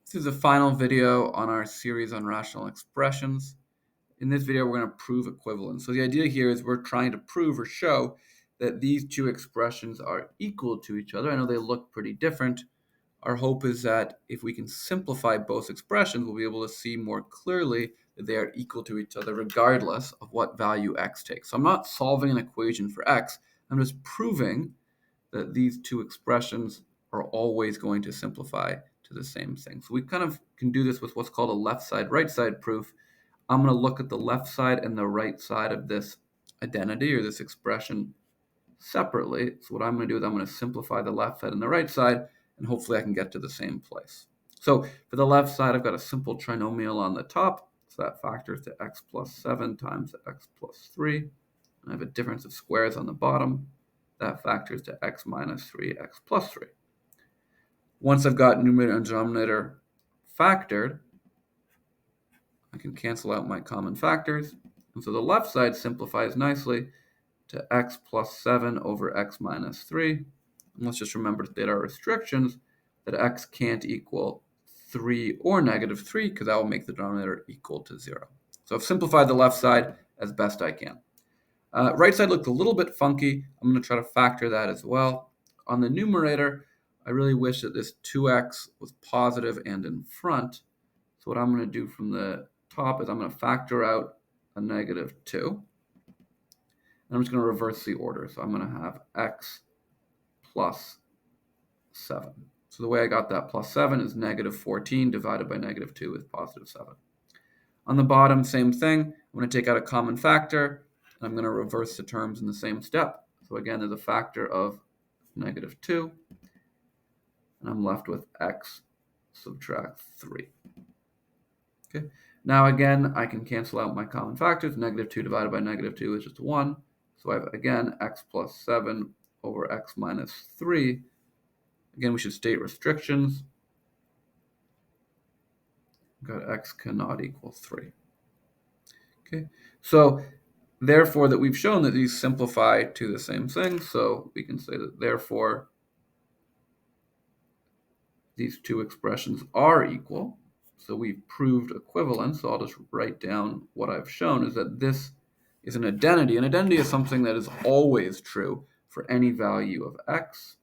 This is the final video on our series on rational expressions. In this video, we're going to prove equivalence. So the idea here is we're trying to prove or show that these two expressions are equal to each other. I know they look pretty different. Our hope is that if we can simplify both expressions, we'll be able to see more clearly that they are equal to each other regardless of what value x takes. So I'm not solving an equation for x. I'm just proving that these two expressions are always going to simplify to the same thing. So we kind of can do this with what's called a left side, right side proof. I'm going to look at the left side and the right side of this identity or this expression separately. So what I'm going to do is I'm going to simplify the left side and the right side, and hopefully I can get to the same place. So for the left side, I've got a simple trinomial on the top. So that factors to x plus 7 times x plus 3. And I have a difference of squares on the bottom. That factors to x minus 3, x plus 3. Once I've got numerator and denominator factored, I can cancel out my common factors. And so the left side simplifies nicely to x plus 7 over x minus 3. And let's just remember that there are restrictions that x can't equal 3 or negative 3 because that will make the denominator equal to 0. So I've simplified the left side as best I can. Right side looked a little bit funky. I'm going to try to factor that as well. On the numerator, I really wish that this 2x was positive and in front. So what I'm going to do from the top is I'm going to factor out a negative 2. And I'm just going to reverse the order. So I'm going to have x plus 7. So the way I got that plus 7 is negative 14 divided by negative 2 is positive 7. On the bottom, same thing. I'm going to take out a common factor. I'm going to reverse the terms in the same step. So again, there's a factor of negative 2. And I'm left with x subtract 3. Okay. Now again, I can cancel out my common factors. Negative 2 divided by negative 2 is just 1. So I have, again, x plus 7 over x minus 3. Again, we should state restrictions. We've got x cannot equal 3. Okay, so therefore that we've shown that these simplify to the same thing. So we can say that therefore these two expressions are equal. So we've proved equivalence. So I'll just write down what I've shown is that this is an identity. An identity is something that is always true for any value of x.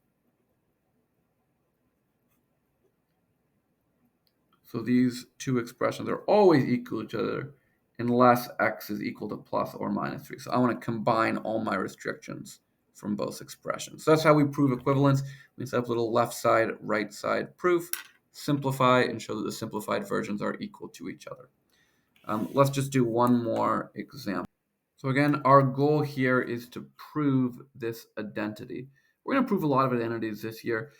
So these two expressions are always equal to each other unless x is equal to plus or minus 3. So I want to combine all my restrictions from both expressions. So that's how we prove equivalence. We set up a little left side, right side proof, simplify, and show that the simplified versions are equal to each other. Let's just do one more example. So again, our goal here is to prove this identity. We're going to prove a lot of identities this year.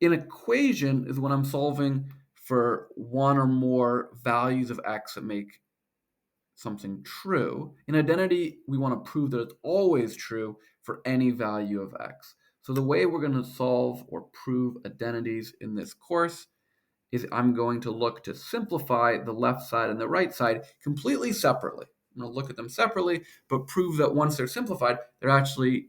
An equation is when I'm solving for one or more values of x that make something true. In identity, we want to prove that it's always true for any value of x. So the way we're going to solve or prove identities in this course is I'm going to look to simplify the left side and the right side completely separately. I'm going to look at them separately, but prove that once they're simplified, they're actually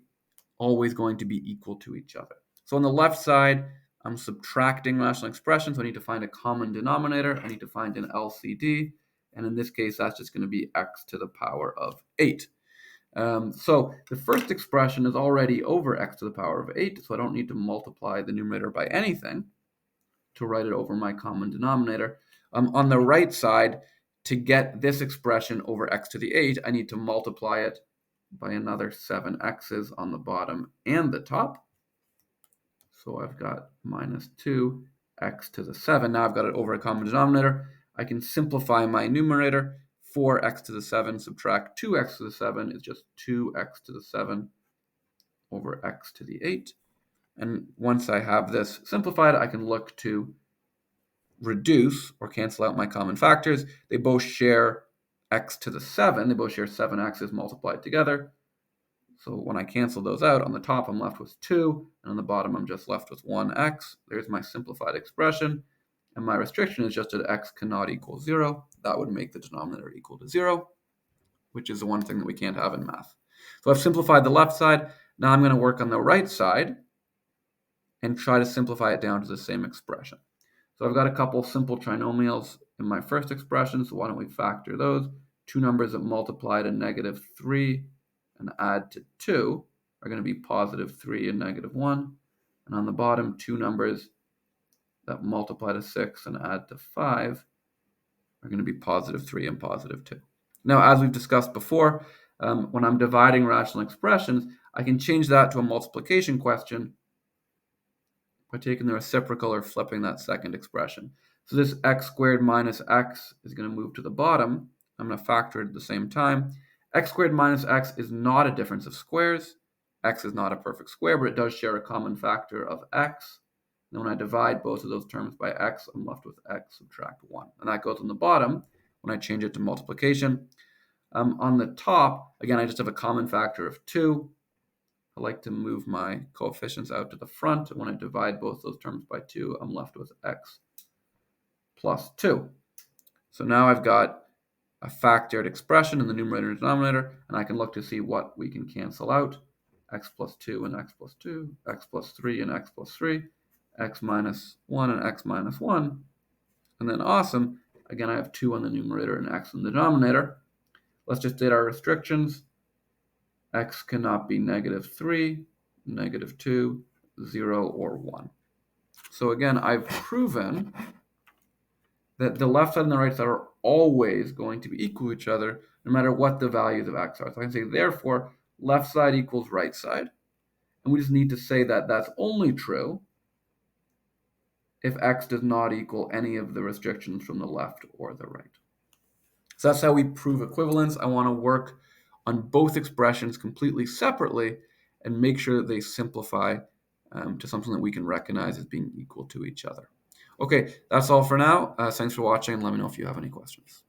always going to be equal to each other. So on the left side, I'm subtracting rational expressions. So I need to find a common denominator. I need to find an LCD. And in this case, that's just going to be x to the power of 8. So the first expression is already over x to the power of 8. So I don't need to multiply the numerator by anything to write it over my common denominator. On the right side, to get this expression over x to the 8, I need to multiply it by another 7 x's on the bottom and the top. So I've got minus 2 x to the 7. Now I've got it over a common denominator. I can simplify my numerator. 4x to the 7 subtract 2x to the 7 is just 2x to the 7 over x to the 8. And once I have this simplified, I can look to reduce or cancel out my common factors. They both share x to the 7. They both share 7x's multiplied together. So when I cancel those out, on the top I'm left with 2, and on the bottom I'm just left with 1x. There's my simplified expression. And my restriction is just that x cannot equal 0. That would make the denominator equal to 0, which is the one thing that we can't have in math. So I've simplified the left side. Now I'm going to work on the right side and try to simplify it down to the same expression. So I've got a couple simple trinomials in my first expression, so why don't we factor those? Two numbers that multiply to -3 and add to 2 are going to be +3 and -1. And on the bottom, two numbers that multiply to 6 and add to 5 are going to be +3 and +2. Now, as we've discussed before, when I'm dividing rational expressions, I can change that to a multiplication question by taking the reciprocal or flipping that second expression. So this x squared minus x is going to move to the bottom. I'm going to factor it at the same time. X squared minus x is not a difference of squares. X is not a perfect square, but it does share a common factor of x. And when I divide both of those terms by x, I'm left with x subtract 1. And that goes on the bottom when I change it to multiplication. On the top, again, I just have a common factor of 2. I like to move my coefficients out to the front. And when I divide both those terms by 2, I'm left with x plus 2. So now I've got a factored expression in the numerator and denominator, and I can look to see what we can cancel out. X plus 2 and x plus 2, x plus 3 and x plus 3, x minus 1 and x minus 1. And then awesome, again, I have 2 on the numerator and x in the denominator. Let's just state our restrictions. X cannot be -3, -2, 0, or 1. So again, I've proven that the left side and the right side are always going to be equal to each other, no matter what the values of x are. So I can say, therefore, left side equals right side. And we just need to say that that's only true if x does not equal any of the restrictions from the left or the right. So that's how we prove equivalence. I want to work on both expressions completely separately and make sure that they simplify to something that we can recognize as being equal to each other. Okay, that's all for now. Thanks for watching, and let me know if you have any questions.